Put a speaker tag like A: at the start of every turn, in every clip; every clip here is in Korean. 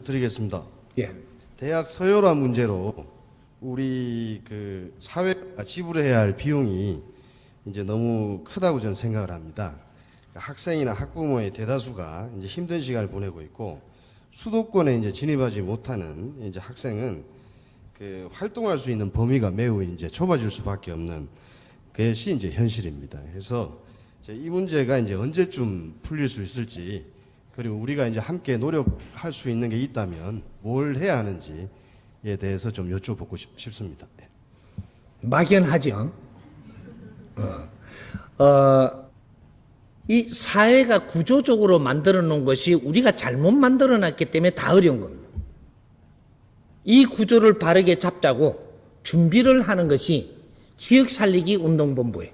A: 드리겠습니다.
B: 예.
A: 대학 서열화 문제로 우리 그 사회가 지불해야 할 비용이 이제 너무 크다고 저는 생각을 합니다. 학생이나 학부모의 대다수가 이제 힘든 시간을 보내고 있고 수도권에 이제 진입하지 못하는 이제 학생은 그 활동할 수 있는 범위가 매우 이제 좁아질 수밖에 없는 그것이 이제 현실입니다. 그래서 이 문제가 이제 언제쯤 풀릴 수 있을지, 그리고 우리가 이제 함께 노력할 수 있는 게 있다면 뭘 해야 하는지에 대해서 좀 여쭤보고 싶습니다. 네.
B: 막연하죠. 이 사회가 구조적으로 만들어 놓은 것이 우리가 잘못 만들어 놨기 때문에 다 어려운 겁니다. 이 구조를 바르게 잡자고 준비를 하는 것이 지역살리기 운동본부예요.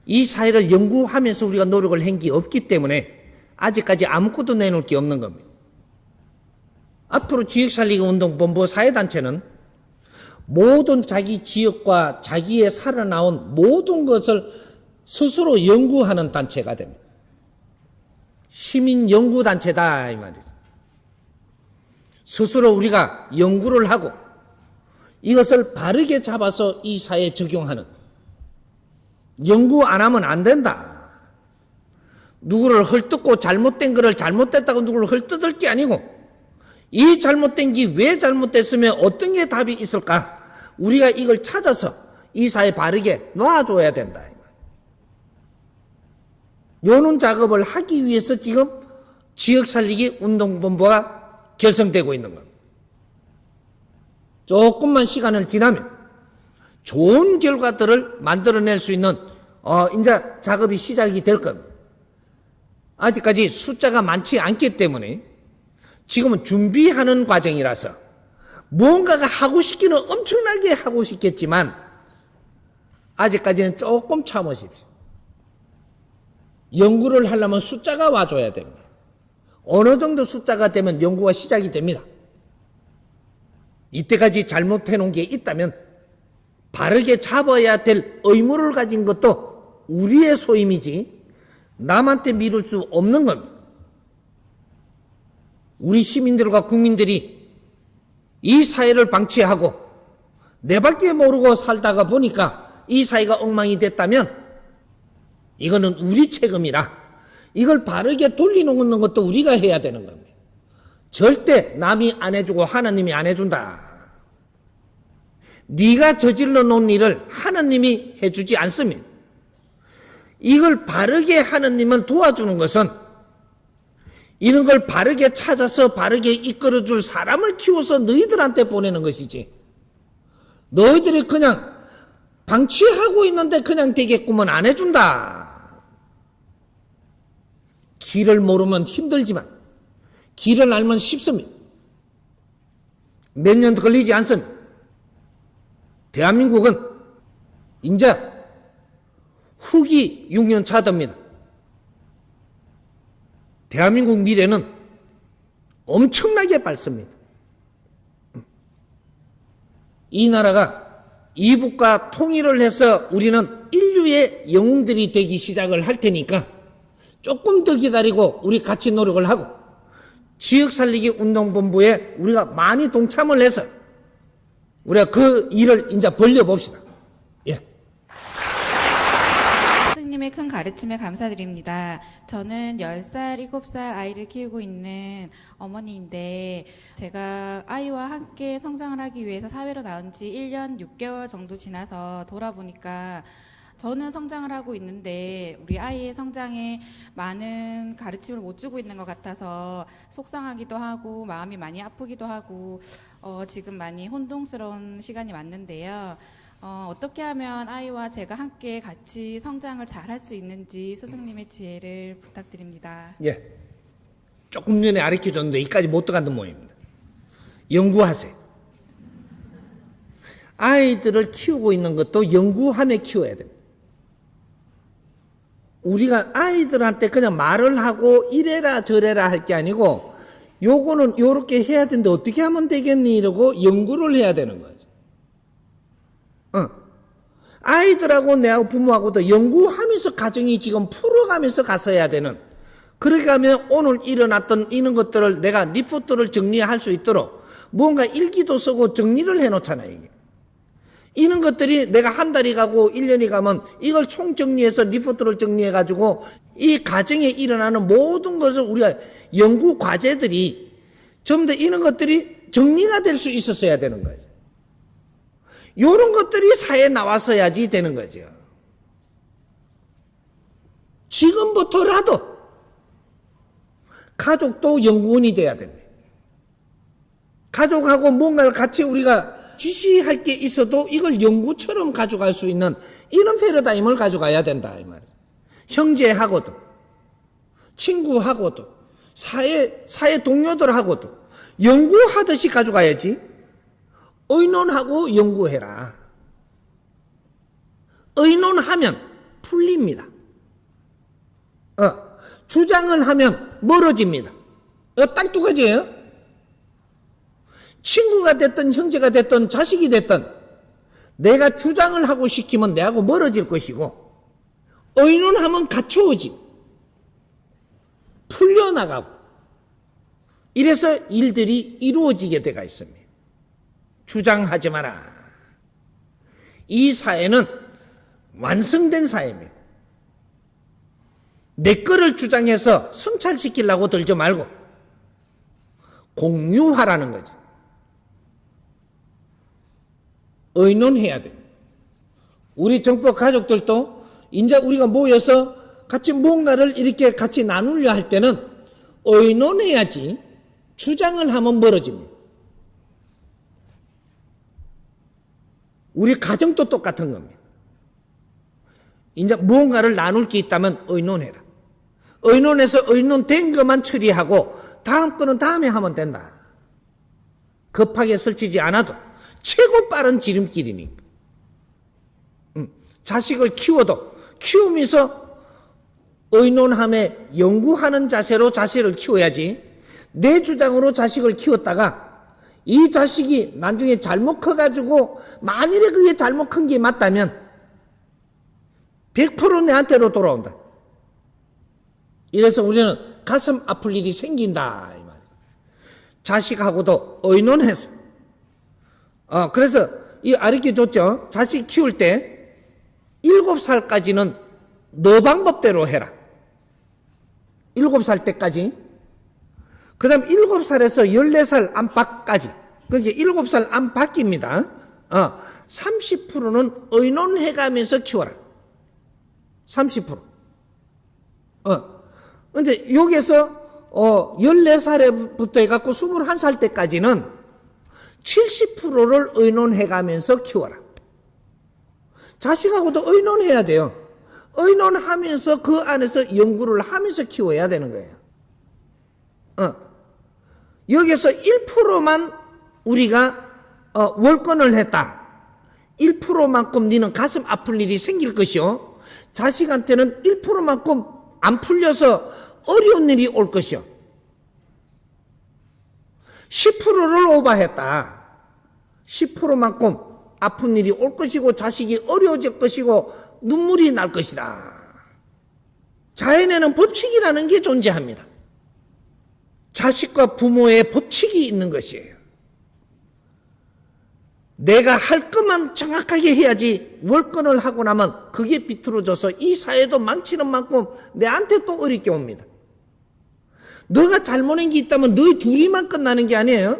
B: 이 사회를 연구하면서 우리가 노력을 한 게 없기 때문에 아직까지 아무것도 내놓을 게 없는 겁니다. 앞으로 지역살리기 운동본부 사회단체는 모든 자기 지역과 자기의 살아나온 모든 것을 스스로 연구하는 단체가 됩니다. 시민연구단체다 이 말이죠. 스스로 우리가 연구를 하고 이것을 바르게 잡아서 이 사회에 적용하는, 연구 안 하면 안 된다. 누구를 헐뜯고 잘못된 거를 잘못됐다고 누구를 헐뜯을 게 아니고 이 잘못된 게 왜 잘못됐으면 어떤 게 답이 있을까? 우리가 이걸 찾아서 이 사회에 바르게 놔줘야 된다. 요런 작업을 하기 위해서 지금 지역살리기 운동본부가 결성되고 있는 겁니다. 조금만 시간을 지나면 좋은 결과들을 만들어낼 수 있는 이제 작업이 시작이 될 겁니다. 아직까지 숫자가 많지 않기 때문에 지금은 준비하는 과정이라서 무언가가 하고 싶기는 엄청나게 하고 싶겠지만 아직까지는 조금 참으십시오. 연구를 하려면 숫자가 와줘야 됩니다. 어느 정도 숫자가 되면 연구가 시작이 됩니다. 이때까지 잘못해 놓은 게 있다면 바르게 잡아야 될 의무를 가진 것도 우리의 소임이지 남한테 미룰 수 없는 겁니다. 우리 시민들과 국민들이 이 사회를 방치하고 내 밖에 모르고 살다가 보니까 이 사회가 엉망이 됐다면 이거는 우리 책임이라 이걸 바르게 돌려놓는 것도 우리가 해야 되는 겁니다. 절대 남이 안 해주고 하나님이 안 해준다. 네가 저질러 놓은 일을 하나님이 해주지 않습니다. 이걸 바르게 하나님은 도와주는 것은 이런 걸 바르게 찾아서 바르게 이끌어줄 사람을 키워서 너희들한테 보내는 것이지, 너희들이 그냥 방치하고 있는데 그냥 되겠구먼 안 해준다. 길을 모르면 힘들지만 길을 알면 쉽습니다. 몇 년 걸리지 않습니다. 대한민국은 이제 후기 6년 차입니다. 대한민국 미래는 엄청나게 밝습니다. 이 나라가 이북과 통일을 해서 우리는 인류의 영웅들이 되기 시작을 할 테니까 조금 더 기다리고 우리 같이 노력을 하고 지역살리기 운동본부에 우리가 많이 동참을 해서 우리가 그 일을 이제 벌려봅시다. 예.
C: 스승님의 큰 가르침에 감사드립니다. 저는 10살, 7살 아이를 키우고 있는 어머니인데 제가 아이와 함께 성장을 하기 위해서 사회로 나온 지 1년 6개월 정도 지나서 돌아보니까 저는 성장을 하고 있는데 우리 아이의 성장에 많은 가르침을 못 주고 있는 것 같아서 속상하기도 하고 마음이 많이 아프기도 하고 지금 많이 혼동스러운 시간이 왔는데요. 어떻게 하면 아이와 제가 함께 같이 성장을 잘 할 수 있는지 스승님의 지혜를 부탁드립니다.
B: 예. 조금 전에 가르쳐줬는데 이까지 못 들어간다는 모양입니다. 연구하세요. 아이들을 키우고 있는 것도 연구하며 키워야 됩니다. 우리가 아이들한테 그냥 말을 하고 이래라 저래라 할 게 아니고 요거는 요렇게 해야 되는데 어떻게 하면 되겠니 이러고 연구를 해야 되는 거죠. 아이들하고 내하고 부모하고도 연구하면서 가정이 지금 풀어가면서 갔어야 되는 그렇게 하면 오늘 일어났던 이런 것들을 내가 리포트를 정리할 수 있도록 뭔가 일기도 쓰고 정리를 해놓잖아요. 이게. 이런 것들이 내가 한 달이 가고 1년이 가면 이걸 총 정리해서 리포트를 정리해가지고 이 가정에 일어나는 모든 것을 우리가 연구 과제들이 전부 다 이런 것들이 정리가 될 수 있었어야 되는 거죠. 이런 것들이 사회에 나왔어야지 되는 거죠. 지금부터라도 가족도 연구원이 돼야 됩니다. 가족하고 뭔가를 같이 우리가 지시할 게 있어도 이걸 연구처럼 가져갈 수 있는 이런 패러다임을 가져가야 된다 이 말이에요. 형제하고도 친구하고도 사회 동료들하고도 연구하듯이 가져가야지. 의논하고 연구해라. 의논하면 풀립니다. 주장을 하면 멀어집니다. 딱 두 가지예요. 친구가 됐든 형제가 됐든 자식이 됐든 내가 주장을 하고 시키면 내하고 멀어질 것이고 의논하면 갖춰오지 풀려나가고 이래서 일들이 이루어지게 돼가 있습니다. 주장하지 마라. 이 사회는 완성된 사회입니다. 내 거를 주장해서 성찰시키려고 들지 말고 공유하라는 거죠. 의논해야 됩니다. 우리 정법 가족들도 이제 우리가 모여서 같이 뭔가를 이렇게 같이 나누려 할 때는 의논해야지 주장을 하면 멀어집니다. 우리 가정도 똑같은 겁니다. 이제 무언가를 나눌 게 있다면 의논해라. 의논해서 의논된 것만 처리하고 다음 거는 다음에 하면 된다. 급하게 설치지 않아도 최고 빠른 지름길이니까. 자식을 키워도 키우면서 의논함에 연구하는 자세로 자식을 키워야지 내 주장으로 자식을 키웠다가 이 자식이 나중에 잘못 커가지고 만일에 그게 잘못 큰 게 맞다면 100% 내한테로 돌아온다. 이래서 우리는 가슴 아플 일이 생긴다 이 말이에요. 자식하고도 의논해서 그래서 이 아르키 좋죠. 자식 키울 때 7살까지는 너 방법대로 해라. 7살 때까지. 그 다음 7살에서 14살 안팎까지. 그게 7살 안팎입니다. 30%는 의논해가면서 키워라. 30%. 근데 여기에서 14살부터 해갖고 21살 때까지는 70%를 의논해가면서 키워라. 자식하고도 의논해야 돼요. 의논하면서 그 안에서 연구를 하면서 키워야 되는 거예요. 여기서 1%만 우리가 월권을 했다. 1%만큼 너는 가슴 아플 일이 생길 것이요. 자식한테는 1%만큼 안 풀려서 어려운 일이 올 것이요. 10%를 오버했다. 10%만큼 아픈 일이 올 것이고 자식이 어려워질 것이고 눈물이 날 것이다. 자연에는 법칙이라는 게 존재합니다. 자식과 부모의 법칙이 있는 것이에요. 내가 할 것만 정확하게 해야지 월권을 하고 나면 그게 비틀어져서 이 사회도 망치는 만큼 내한테 또 어렵게 옵니다. 너가 잘못한 게 있다면 너희 둘이만 끝나는 게 아니에요.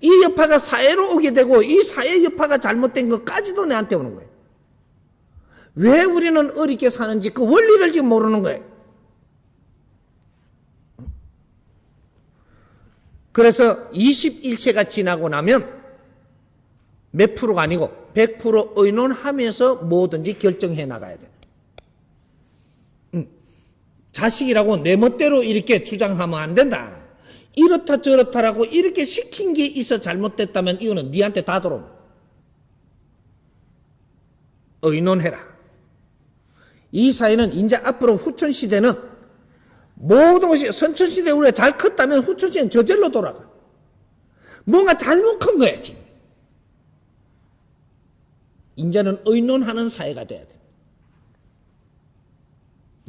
B: 이 여파가 사회로 오게 되고 이 사회 여파가 잘못된 것까지도 내한테 오는 거예요. 왜 우리는 어렵게 사는지 그 원리를 지금 모르는 거예요. 그래서 21세가 지나고 나면 몇 프로가 아니고 100% 의논하면서 뭐든지 결정해 나가야 돼. 자식이라고 내 멋대로 이렇게 주장하면 안 된다. 이렇다 저렇다라고 이렇게 시킨 게 있어 잘못됐다면 이거는 니한테 다 들어옴. 의논해라. 이 사회는 이제 앞으로 후천시대는 모든 것이 선천시대 우리가 잘 컸다면 후천시대는 저절로 돌아가. 뭔가 잘못 큰 거야 지금. 이제는 의논하는 사회가 돼야 돼.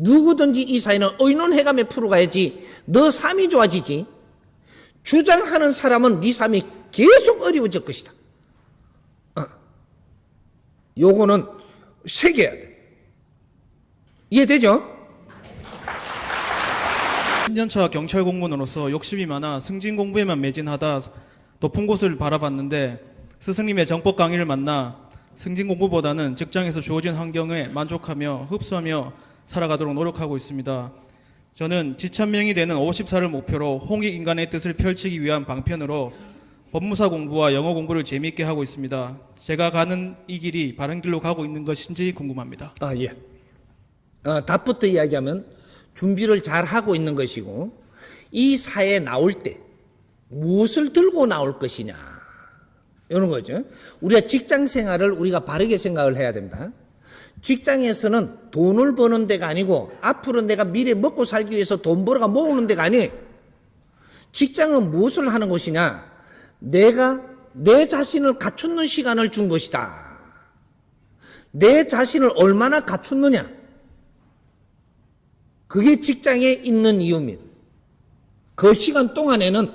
B: 누구든지 이 사회는 의논해가며 풀어가야지 너 삶이 좋아지지. 주장하는 사람은 네 삶이 계속 어려워질 것이다. 요거는 새겨야 돼. 이해되죠?
D: 10년차 경찰 공무원으로서 욕심이 많아 승진 공부에만 매진하다 높은 곳을 바라봤는데 스승님의 정법 강의를 만나 승진 공부보다는 직장에서 주어진 환경에 만족하며 흡수하며 살아가도록 노력하고 있습니다. 저는 지천명이 되는 50살을 목표로 홍익인간의 뜻을 펼치기 위한 방편으로 법무사 공부와 영어 공부를 재미있게 하고 있습니다. 제가 가는 이 길이 바른 길로 가고 있는 것인지 궁금합니다.
B: 예. 답부터 이야기하면 준비를 잘 하고 있는 것이고, 이 사회에 나올 때 무엇을 들고 나올 것이냐, 이런 거죠. 우리가 직장 생활을 우리가 바르게 생각을 해야 된다. 직장에서는 돈을 버는 데가 아니고 앞으로 내가 미래 먹고 살기 위해서 돈 벌어가 모으는 데가 아니에요. 직장은 무엇을 하는 곳이냐? 내가 내 자신을 갖추는 시간을 준 것이다. 내 자신을 얼마나 갖추느냐? 그게 직장에 있는 이유입니다. 그 시간 동안에는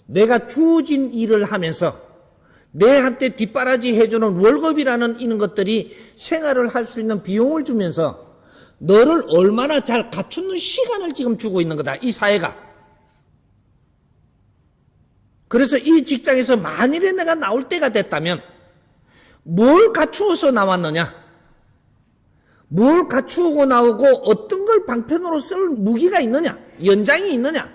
B: 내가 주어진 일을 하면서 내한테 뒷바라지 해주는 월급이라는 이런 것들이 생활을 할 수 있는 비용을 주면서 너를 얼마나 잘 갖추는 시간을 지금 주고 있는 거다, 이 사회가. 그래서 이 직장에서 만일에 내가 나올 때가 됐다면 뭘 갖추어서 나왔느냐, 뭘 갖추고 나오고 어떤 걸 방편으로 쓸 무기가 있느냐, 연장이 있느냐,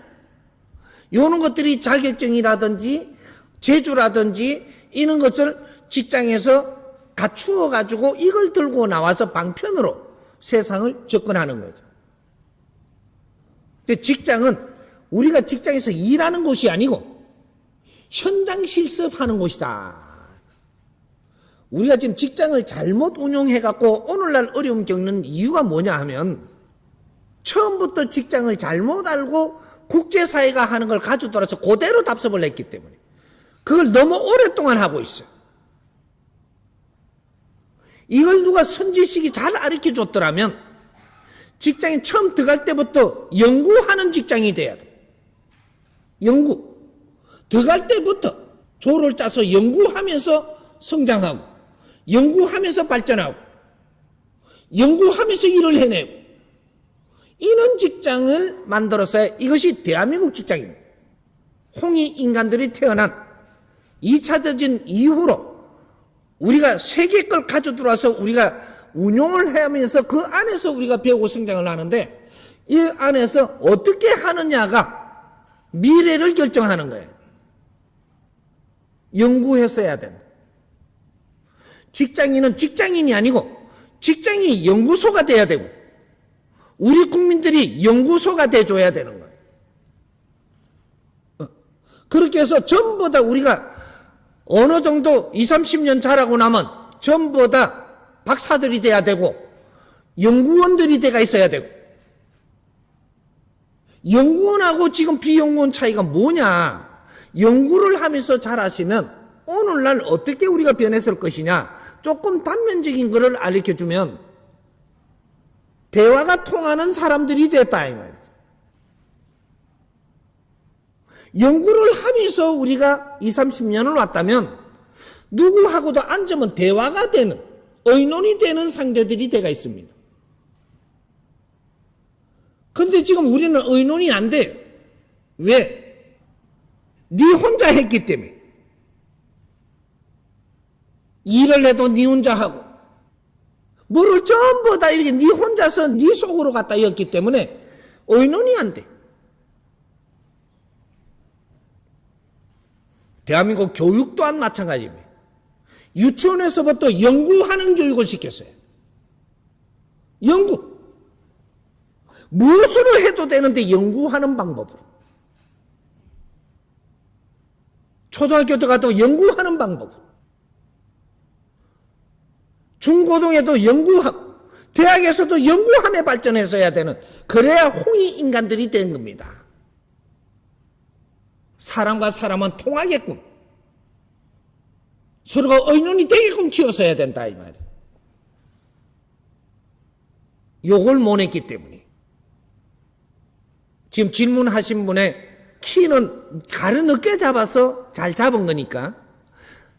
B: 이런 것들이 자격증이라든지 재주라든지 이런 것을 직장에서 갖추어 가지고 이걸 들고 나와서 방편으로 세상을 접근하는 거죠. 근데 직장은 우리가 직장에서 일하는 곳이 아니고 현장 실습하는 곳이다. 우리가 지금 직장을 잘못 운영해갖고 오늘날 어려움 겪는 이유가 뭐냐 하면, 처음부터 직장을 잘못 알고 국제사회가 하는 걸 가져들어서 그대로 답습을 했기 때문에 그걸 너무 오랫동안 하고 있어요. 이걸 누가 선지식이 잘 가르쳐 줬더라면 직장에 처음 들어갈 때부터 연구하는 직장이 돼야 돼. 연구. 들어갈 때부터 조를 짜서 연구하면서 성장하고, 연구하면서 발전하고, 연구하면서 일을 해내고, 이런 직장을 만들었어야 이것이 대한민국 직장입니다. 홍익 인간들이 태어난 2차 대전 이후로 우리가 세계 걸 가져 들어와서 우리가 운용을 하면서 그 안에서 우리가 배우고 성장을 하는데, 이 안에서 어떻게 하느냐가 미래를 결정하는 거예요. 연구해서 해야 된다. 직장인은 직장인이 아니고 직장이 연구소가 돼야 되고, 우리 국민들이 연구소가 돼줘야 되는 거예요. 그렇게 해서 전부 다 우리가 어느 정도 20, 30년 자라고 나면 전부 다 박사들이 돼야 되고 연구원들이 돼가 있어야 되고, 연구원하고 지금 비연구원 차이가 뭐냐? 연구를 하면서 잘하시면 오늘날 어떻게 우리가 변했을 것이냐, 조금 단면적인 것을 알려주면 대화가 통하는 사람들이 됐다, 이 말이죠. 연구를 하면서 우리가 20, 30년을 왔다면 누구하고도 앉으면 대화가 되는, 의논이 되는 상대들이 돼가 있습니다. 근데 지금 우리는 의논이 안 돼요. 왜? 네 혼자 했기 때문에. 일을 해도 네 혼자 하고, 뭐를 전부 다 이렇게 네 혼자서 네 속으로 갖다 였기 때문에 의논이 안 돼. 대한민국 교육 또한 마찬가지입니다. 유치원에서부터 연구하는 교육을 시켰어요. 연구. 무엇으로 해도 되는데 연구하는 방법으로. 초등학교 때 가도 연구하는 방법으로. 중고등에도 연구하고, 대학에서도 연구함에 발전해서야 되는, 그래야 홍익 인간들이 된 겁니다. 사람과 사람은 통하게끔, 서로가 의논이 되게끔 키워서야 된다, 이 말이에요. 요걸 못 했기 때문에. 지금 질문하신 분의 키는 가르 늦게 잡아서 잘 잡은 거니까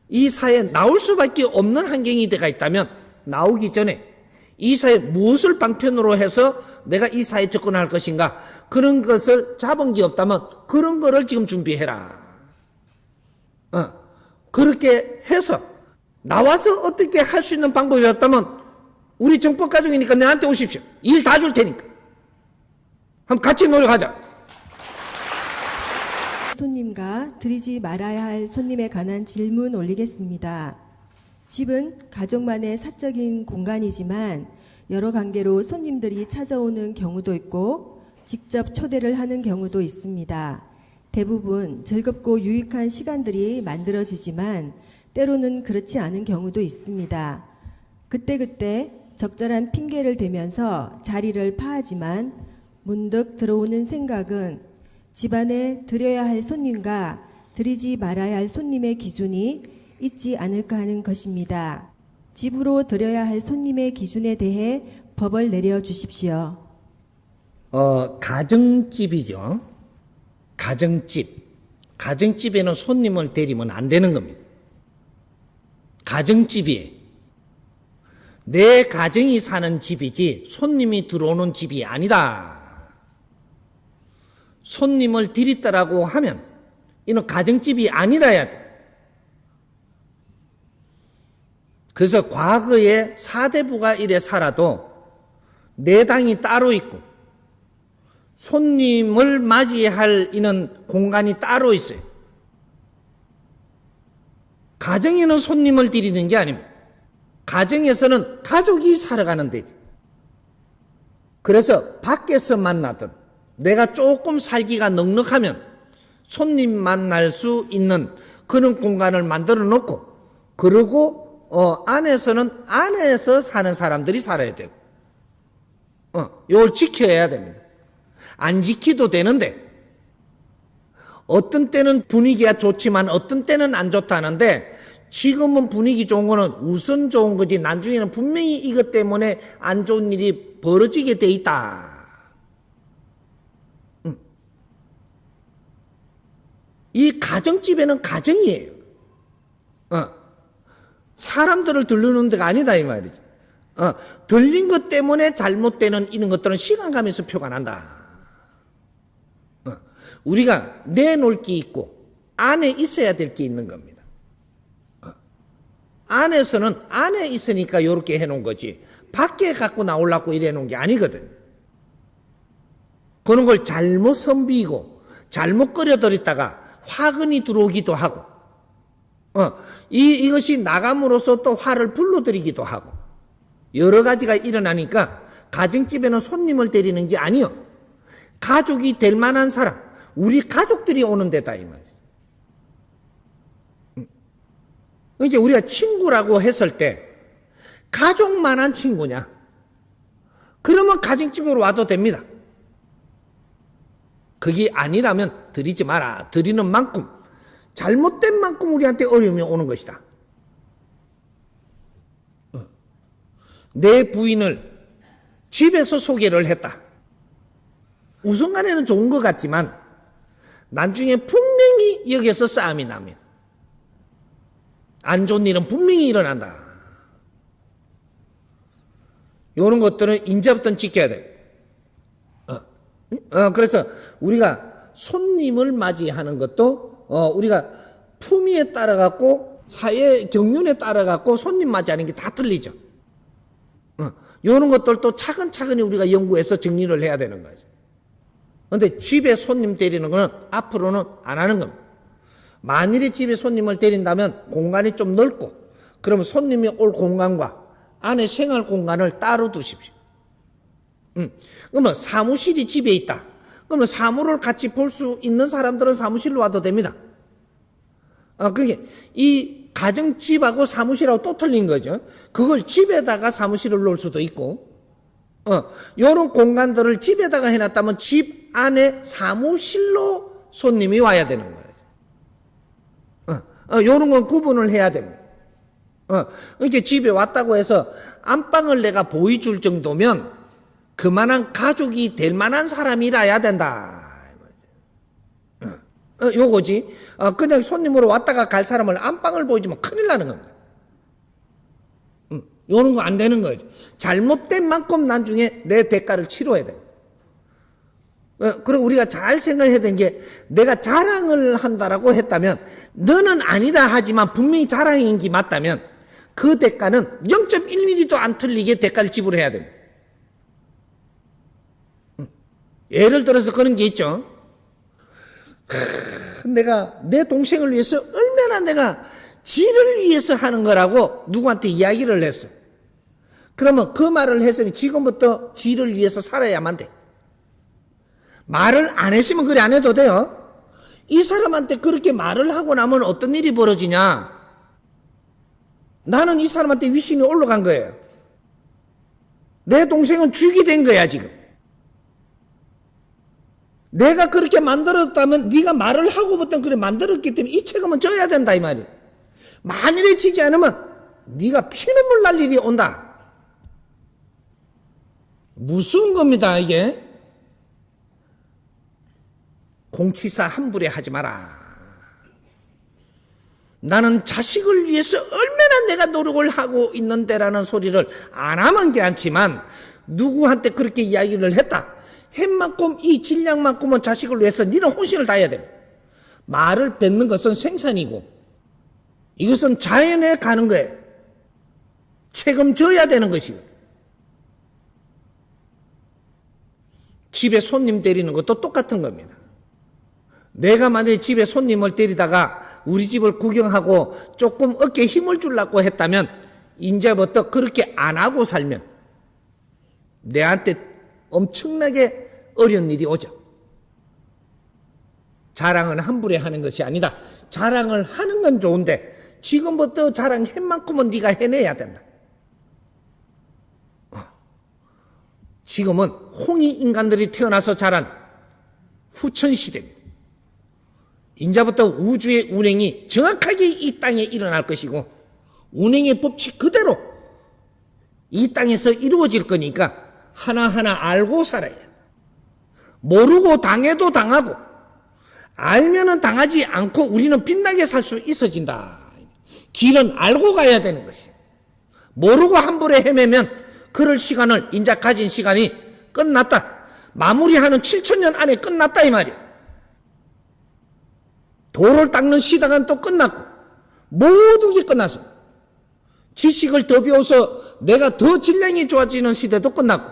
B: 이 사회에 나올 수밖에 없는 환경이 돼가 있다면 나오기 전에 이 사회에 무엇을 방편으로 해서 내가 이 사회에 접근할 것인가 그런 것을 잡은 게 없다면 그런 거를 지금 준비해라. 그렇게 해서 나와서 어떻게 할 수 있는 방법이 없다면 우리 정법가족이니까 내한테 오십시오. 일 다 줄 테니까. 한번 같이 노력하자.
E: 손님과 드리지 말아야 할 손님에 관한 질문 올리겠습니다. 집은 가족만의 사적인 공간이지만 여러 관계로 손님들이 찾아오는 경우도 있고 직접 초대를 하는 경우도 있습니다. 대부분 즐겁고 유익한 시간들이 만들어지지만 때로는 그렇지 않은 경우도 있습니다. 그때그때 적절한 핑계를 대면서 자리를 파하지만 문득 들어오는 생각은 집안에 드려야 할 손님과 드리지 말아야 할 손님의 기준이 있지 않을까 하는 것입니다. 집으로 드려야 할 손님의 기준에 대해 법을 내려주십시오.
B: 가정집이죠. 가정집. 가정집에는 손님을 데리면 안 되는 겁니다. 가정집이에요. 내 가정이 사는 집이지 손님이 들어오는 집이 아니다. 손님을 드리더라고 하면 이는 가정집이 아니라야 돼. 그래서 과거에 사대부가 이래 살아도 내당이 따로 있고 손님을 맞이할 이는 공간이 따로 있어요. 가정에는 손님을 드리는 게 아닙니다. 가정에서는 가족이 살아가는 데지. 그래서 밖에서 만나든 내가 조금 살기가 넉넉하면 손님 만날 수 있는 그런 공간을 만들어 놓고 그러고 안에서는 안에서 사는 사람들이 살아야 되고 이걸 지켜야 됩니다. 안 지키도 되는데 어떤 때는 분위기가 좋지만 어떤 때는 안 좋다는데 지금은 분위기 좋은 거는 우선 좋은 거지 나중에는 분명히 이것 때문에 안 좋은 일이 벌어지게 돼 있다. 이 가정집에는 가정이에요. 사람들을 들르는 데가 아니다 이 말이죠. 들린 것 때문에 잘못되는 이런 것들은 시간 가면서 표가 난다. 우리가 내놓을 게 있고 안에 있어야 될 게 있는 겁니다. 안에서는 안에 있으니까 이렇게 해놓은 거지 밖에 갖고 나오려고 이래 놓은 게 아니거든. 그런 걸 잘못 선비이고 잘못 끓여들였다가 화근이 들어오기도 하고 이것이 나감으로써 또 화를 불러들이기도 하고 여러 가지가 일어나니까 가정집에는 손님을 데리는 게 아니요. 가족이 될 만한 사람, 우리 가족들이 오는 데다 이 말이에요. 이제 우리가 친구라고 했을 때 가족만한 친구냐? 그러면 가정집으로 와도 됩니다. 그게 아니라면 드리지 마라. 드리는 만큼 잘못된 만큼 우리한테 어려움이 오는 것이다. 내 부인을 집에서 소개를 했다. 우선간에는 좋은 것 같지만 나중에 분명히 여기서 싸움이 납니다. 안 좋은 일은 분명히 일어난다. 이런 것들은 이제부터 지켜야 돼. 그래서 우리가 손님을 맞이하는 것도 우리가 품위에 따라 갖고 사회 경륜에 따라 갖고 손님 맞이하는 게 다 틀리죠. 이런 것들도 차근차근히 우리가 연구해서 정리를 해야 되는 거죠. 그런데 집에 손님 데리는 거는 앞으로는 안 하는 겁니다. 만일에 집에 손님을 데린다면 공간이 좀 넓고 그러면 손님이 올 공간과 안에 생활 공간을 따로 두십시오. 그러면 사무실이 집에 있다. 그러면 사무를 같이 볼 수 있는 사람들은 사무실로 와도 됩니다. 그게 이 가정집하고 사무실하고 또 틀린 거죠. 그걸 집에다가 사무실을 놓을 수도 있고, 요런 공간들을 집에다가 해놨다면 집 안에 사무실로 손님이 와야 되는 거예요. 요런 건 구분을 해야 됩니다. 이제 집에 왔다고 해서 안방을 내가 보여줄 정도면 그만한 가족이 될 만한 사람이라야 된다. 요거지. 그냥 손님으로 왔다가 갈 사람을 안방을 보여주면 큰일 나는 겁니다. 요런 거 안 되는 거죠. 잘못된 만큼 나중에 내 대가를 치러야 돼. 그리고 우리가 잘 생각해야 되는 게, 내가 자랑을 한다라고 했다면, 너는 아니다 하지만 분명히 자랑인 게 맞다면, 그 대가는 0.1mm도 안 틀리게 대가를 지불해야 됩니다. 예를 들어서 그런 게 있죠. 내가 내 동생을 위해서 얼마나 내가 지를 위해서 하는 거라고 누구한테 이야기를 했어. 그러면 그 말을 했으니 지금부터 지를 위해서 살아야만 돼. 말을 안 했으면 그래 안 해도 돼요. 이 사람한테 그렇게 말을 하고 나면 어떤 일이 벌어지냐. 나는 이 사람한테 위신이 올라간 거예요. 내 동생은 죽이 된 거야 지금. 내가 그렇게 만들었다면 네가 말을 하고부터 그래 만들었기 때문에 이 책임은 져야 된다 이 말이야. 만일에 지지 않으면 네가 피눈물 날 일이 온다. 무서운 겁니다 이게. 공치사 함부로 하지 마라. 나는 자식을 위해서 얼마나 내가 노력을 하고 있는데라는 소리를 안 하면 괜찮지만, 누구한테 그렇게 이야기를 했다. 햇만큼 이 질량만큼은 자식을 위해서 니는 혼신을 다해야 됩니다. 말을 뱉는 것은 생산이고 이것은 자연에 가는 거예요. 책임져야 되는 것이고. 집에 손님 데리는 것도 똑같은 겁니다. 내가 만약에 집에 손님을 데리다가 우리 집을 구경하고 조금 어깨에 힘을 주려고 했다면, 이제부터 그렇게 안 하고 살면 내한테 엄청나게 어려운 일이 오죠. 자랑은 함부로 하는 것이 아니다. 자랑을 하는 건 좋은데 지금부터 자랑할 만큼은 네가 해내야 된다. 지금은 홍이 인간들이 태어나서 자란 후천시대입니다. 이제부터 우주의 운행이 정확하게 이 땅에 일어날 것이고, 운행의 법칙 그대로 이 땅에서 이루어질 거니까 하나하나 알고 살아야 돼. 모르고 당해도 당하고, 알면은 당하지 않고 우리는 빛나게 살 수 있어진다. 길은 알고 가야 되는 것이. 모르고 함부로 헤매면 그럴 시간을, 인자 가진 시간이 끝났다. 마무리하는 7,000년 안에 끝났다 이 말이야. 돌을 닦는 시간은 또 끝났고, 모든 게 끝났어. 지식을 더 배워서 내가 더 질량이 좋아지는 시대도 끝났고,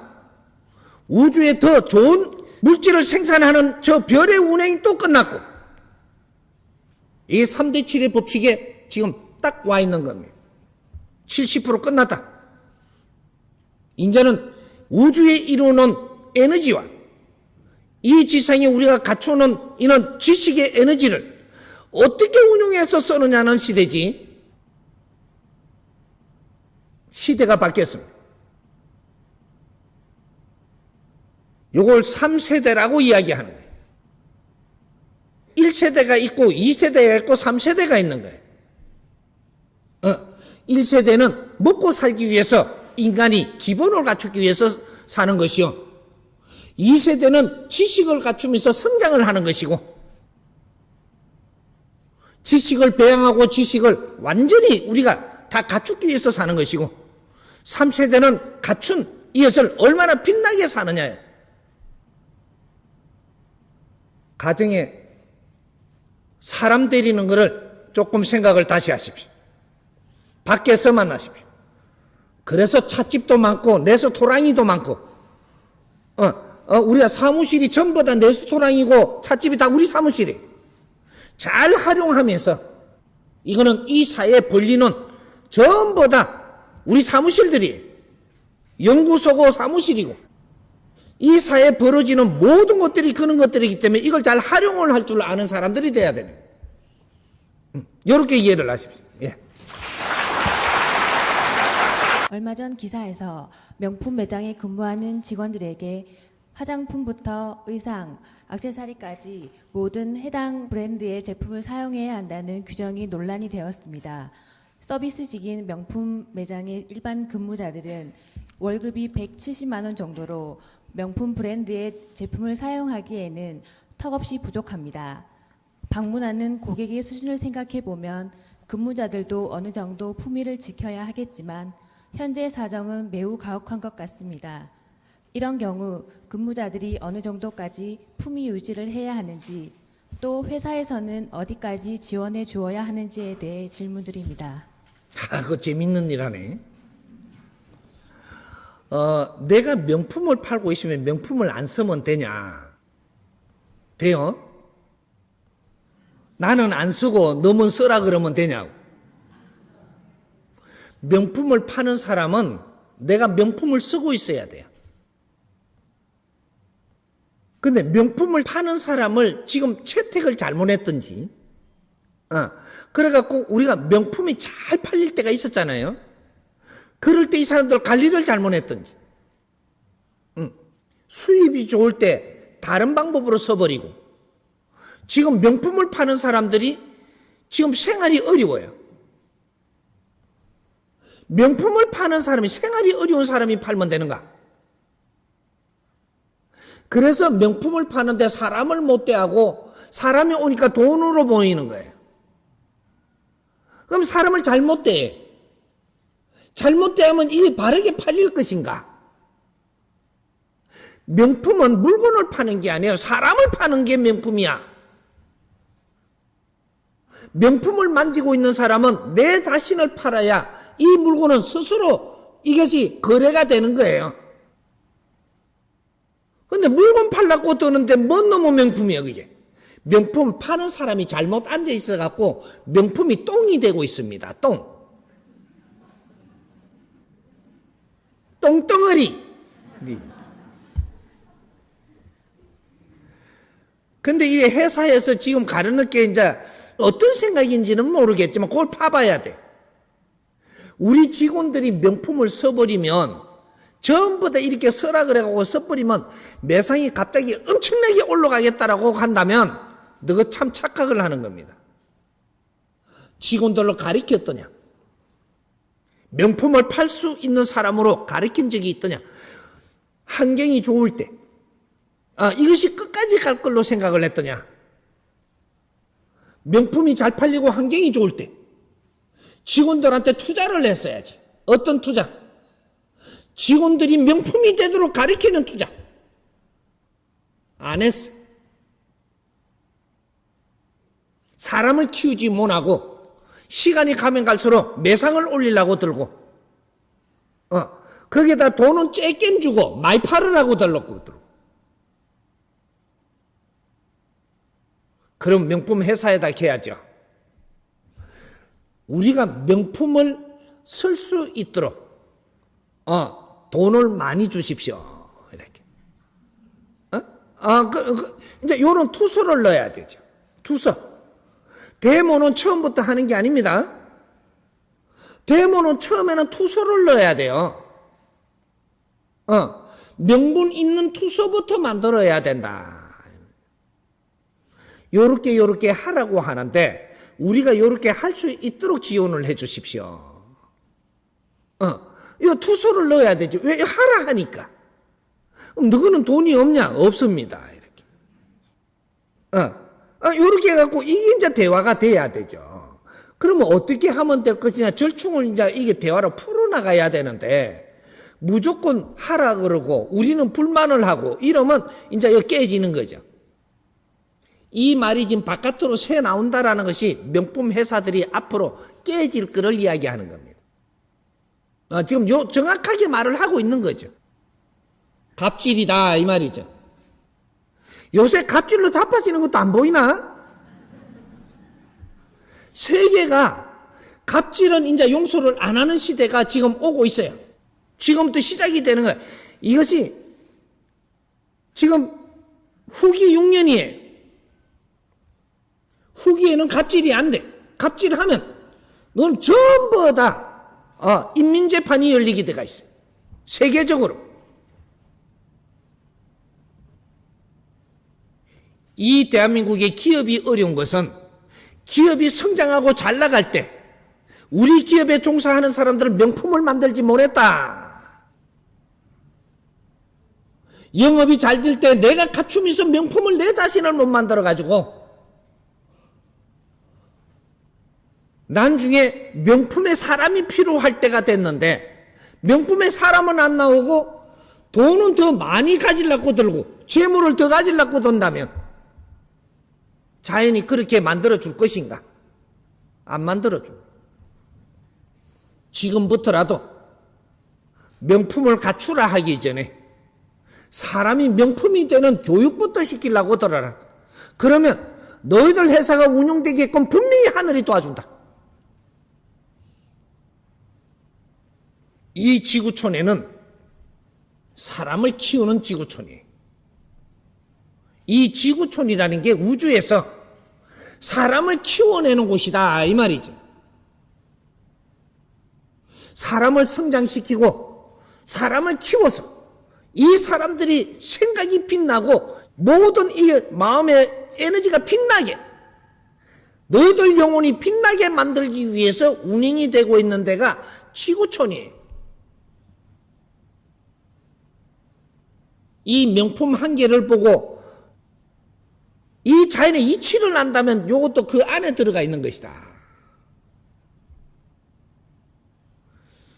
B: 우주에 더 좋은 물질을 생산하는 저 별의 운행이 또 끝났고, 이 3대 7의 법칙에 지금 딱 와 있는 겁니다. 70% 끝났다. 이제는 우주에 이루는 에너지와 이 지상에 우리가 갖추는 이런 지식의 에너지를 어떻게 운용해서 쓰느냐는 시대지. 시대가 바뀌었습니다. 요걸 3세대라고 이야기하는 거예요. 1세대가 있고 2세대가 있고 3세대가 있는 거예요. 1세대는 먹고 살기 위해서 인간이 기본을 갖추기 위해서 사는 것이요. 2세대는 지식을 갖추면서 성장을 하는 것이고, 지식을 배양하고 지식을 완전히 우리가 다 갖추기 위해서 사는 것이고, 3세대는 갖춘 이것을 얼마나 빛나게 사느냐예요. 가정에 사람 데리는 것을 조금 생각을 다시 하십시오. 밖에서 만나십시오. 그래서 찻집도 많고 레스토랑이도 많고, 우리가 사무실이 전부 다 레스토랑이고 찻집이 다 우리 사무실이에요. 잘 활용하면서, 이거는 이 사회 권리는 전부 다 우리 사무실들이에요. 연구소고 사무실이고, 이 사회에 벌어지는 모든 것들이 그런 것들이기 때문에 이걸 잘 활용을 할 줄 아는 사람들이 돼야 되는 거예요. 이렇게 이해를 하십시오. 예.
F: 얼마 전 기사에서 명품 매장에 근무하는 직원들에게 화장품부터 의상, 액세서리까지 모든 해당 브랜드의 제품을 사용해야 한다는 규정이 논란이 되었습니다. 서비스직인 명품 매장의 일반 근무자들은 월급이 170만 원 정도로 명품 브랜드의 제품을 사용하기에는 턱없이 부족합니다. 방문하는 고객의 수준을 생각해 보면 근무자들도 어느 정도 품위를 지켜야 하겠지만 현재 사정은 매우 가혹한 것 같습니다. 이런 경우 근무자들이 어느 정도까지 품위 유지를 해야 하는지, 또 회사에서는 어디까지 지원해 주어야 하는지에 대해 질문드립니다.
B: 그거 재밌는 일 하네. 내가 명품을 팔고 있으면 명품을 안 쓰면 되냐? 돼요? 나는 안 쓰고 너만 쓰라 그러면 되냐고. 명품을 파는 사람은 내가 명품을 쓰고 있어야 돼요. 근데 명품을 파는 사람을 지금 채택을 잘못했든지, 그래갖고 우리가 명품이 잘 팔릴 때가 있었잖아요. 그럴 때 이 사람들 관리를 잘못했든지, 수입이 좋을 때 다른 방법으로 써버리고, 지금 명품을 파는 사람들이 지금 생활이 어려워요. 명품을 파는 사람이 생활이 어려운 사람이 팔면 되는가? 그래서 명품을 파는데 사람을 못 대하고 사람이 오니까 돈으로 보이는 거예요. 그럼 사람을 잘못 대해. 잘못 대하면 이게 바르게 팔릴 것인가? 명품은 물건을 파는 게 아니에요. 사람을 파는 게 명품이야. 명품을 만지고 있는 사람은 내 자신을 팔아야 이 물건은 스스로 이것이 거래가 되는 거예요. 근데 물건 팔라고 드는데 뭔 놈의 명품이야 그게. 명품 파는 사람이 잘못 앉아 있어갖고 명품이 똥이 되고 있습니다. 똥덩어리. 근데 이 회사에서 지금 가르는 게 이제 어떤 생각인지는 모르겠지만 그걸 파봐야 돼. 우리 직원들이 명품을 써버리면 전부 다 이렇게 써라 그래가지고 써버리면 매상이 갑자기 엄청나게 올라가겠다라고 한다면 너가 참 착각을 하는 겁니다. 직원들로 가르쳤더냐? 명품을 팔 수 있는 사람으로 가르친 적이 있더냐? 환경이 좋을 때 이것이 끝까지 갈 걸로 생각을 했더냐? 명품이 잘 팔리고 환경이 좋을 때 직원들한테 투자를 했어야지. 어떤 투자? 직원들이 명품이 되도록 가르치는 투자. 안 했어. 사람을 키우지 못하고 시간이 가면 갈수록 매상을 올리려고 들고 거기에다 돈은 쬐겜 주고 많이 팔으라고 들고 그럼 명품 회사에다 해야죠. 우리가 명품을 쓸 수 있도록 돈을 많이 주십시오. 이렇게. 이제 요런 투서를 넣어야 되죠. 투서. 데모는 처음부터 하는 게 아닙니다. 데모는 처음에는 투서를 넣어야 돼요. 명분 있는 투서부터 만들어야 된다. 요렇게 하라고 하는데 우리가 요렇게 할 수 있도록 지원을 해 주십시오. 이 투서를 넣어야 되죠. 왜 하라 하니까. 너희는 돈이 없냐? 없습니다. 이렇게. 요렇게 해갖고 이게 이제 대화가 돼야 되죠. 그러면 어떻게 하면 될 것이냐? 절충을 이제 이게 대화로 풀어나가야 되는데 무조건 하라 그러고 우리는 불만을 하고 이러면 이제 이거 깨지는 거죠. 이 말이 지금 바깥으로 새 나온다라는 것이 명품 회사들이 앞으로 깨질 거를 이야기하는 겁니다. 지금 정확하게 말을 하고 있는 거죠. 갑질이다 이 말이죠. 요새 갑질로 자빠지는 것도 안 보이나? 세계가 갑질은 이제 용서를 안 하는 시대가 지금 오고 있어요. 지금부터 시작이 되는 거예요. 이것이 지금 후기 6년이에요. 후기에는 갑질이 안 돼. 갑질하면 넌 전부 다 인민재판이 열리게 돼가 있어요. 세계적으로. 이 대한민국의 기업이 어려운 것은 기업이 성장하고 잘 나갈 때 우리 기업에 종사하는 사람들은 명품을 만들지 못했다. 영업이 잘 될 때 내가 갖춤 있어 명품을 내 자신을 못 만들어가지고 나중에 명품의 사람이 필요할 때가 됐는데 명품의 사람은 안 나오고 돈은 더 많이 가지려고 들고 재물을 더 가지려고 든다면 자연이 그렇게 만들어줄 것인가? 안 만들어줘. 지금부터라도 명품을 갖추라 하기 전에 사람이 명품이 되는 교육부터 시키려고 들어라. 그러면 너희들 회사가 운영되게끔 분명히 하늘이 도와준다. 이 지구촌에는 사람을 키우는 지구촌이에요. 이 지구촌이라는 게 우주에서 사람을 키워내는 곳이다 이 말이지. 사람을 성장시키고 사람을 키워서 이 사람들이 생각이 빛나고 모든 이 마음의 에너지가 빛나게 너희들 영혼이 빛나게 만들기 위해서 운행이 되고 있는 데가 지구촌이에요. 이 명품 한 개를 보고 이 자연의 이치를 안다면 이것도 그 안에 들어가 있는 것이다.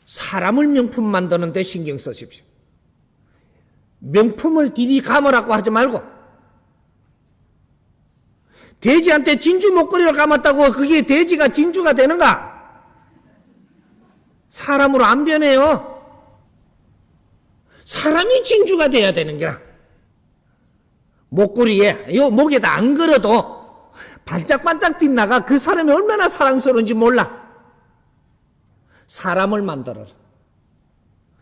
B: 사람을 명품 만드는 데 신경 쓰십시오. 명품을 디디 감으라고 하지 말고 돼지한테 진주 목걸이를 감았다고 그게 돼지가 진주가 되는가? 사람으로 안 변해요. 사람이 진주가 돼야 되는 거라. 목걸이에 요 목에다 안 걸어도 반짝반짝 빛나가 그 사람이 얼마나 사랑스러운지 몰라. 사람을 만들어라.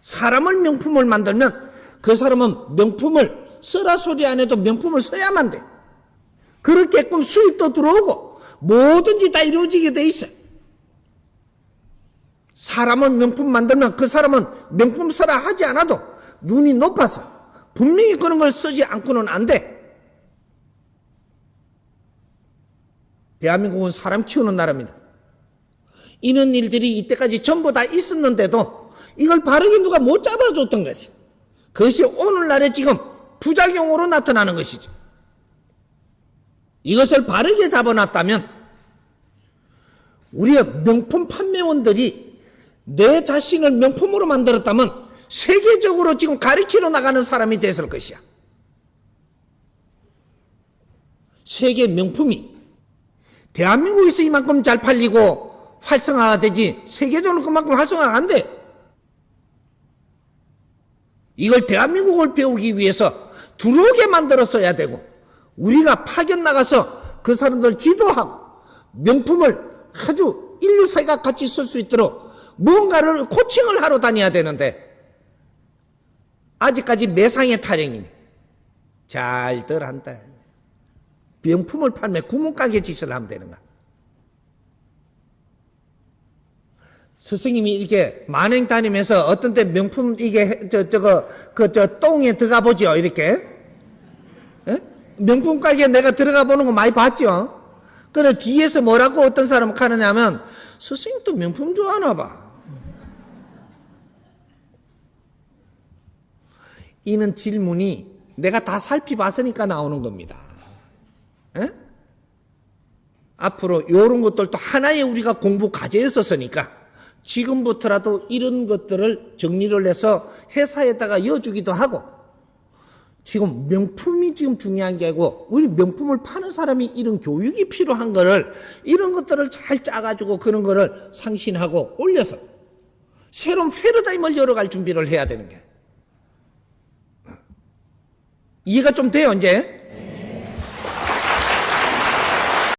B: 사람을 명품을 만들면 그 사람은 명품을 쓰라 소리 안 해도 명품을 써야만 돼. 그렇게끔 수입도 들어오고 뭐든지 다 이루어지게 돼 있어. 사람을 명품 만들면 그 사람은 명품 쓰라 하지 않아도 눈이 높아서 분명히 그런 걸 쓰지 않고는 안 돼. 대한민국은 사람 키우는 나라입니다. 이런 일들이 이때까지 전부 다 있었는데도 이걸 바르게 누가 못 잡아줬던 것이. 그것이 오늘날에 지금 부작용으로 나타나는 것이죠. 이것을 바르게 잡아놨다면 우리의 명품 판매원들이 내 자신을 명품으로 만들었다면 세계적으로 지금 가리키러 나가는 사람이 됐을 것이야. 세계 명품이 대한민국에서 이만큼 잘 팔리고 활성화가 되지 세계적으로 그만큼 활성화가 안 돼. 이걸 대한민국을 배우기 위해서 들어오게 만들었어야 되고 우리가 파견 나가서 그 사람들 지도하고 명품을 아주 인류사회가 같이 쓸 수 있도록 뭔가를 코칭을 하러 다녀야 되는데 아직까지 매상의 타령이네. 잘들 한다. 명품을 팔면 구멍가게 짓을 하면 되는가. 스승님이 이렇게 만행 다니면서 어떤 때 명품 이게 저 똥에 들어가 보죠. 이렇게. 에? 명품 가게에 내가 들어가 보는 거 많이 봤죠. 그래 뒤에서 뭐라고 어떤 사람은 하느냐면 스승님 또 명품 좋아하나 봐. 이는 질문이 내가 다 살펴봤으니까 나오는 겁니다. 에? 앞으로 이런 것들도 하나의 우리가 공부 과제였었으니까 지금부터라도 이런 것들을 정리를 해서 회사에다가 이어주기도 하고 지금 명품이 지금 중요한 게 아니고 우리 명품을 파는 사람이 이런 교육이 필요한 거를 이런 것들을 잘 짜가지고 그런 거를 상신하고 올려서 새로운 패러다임을 열어갈 준비를 해야 되는 게 이해가 좀 돼요 이제?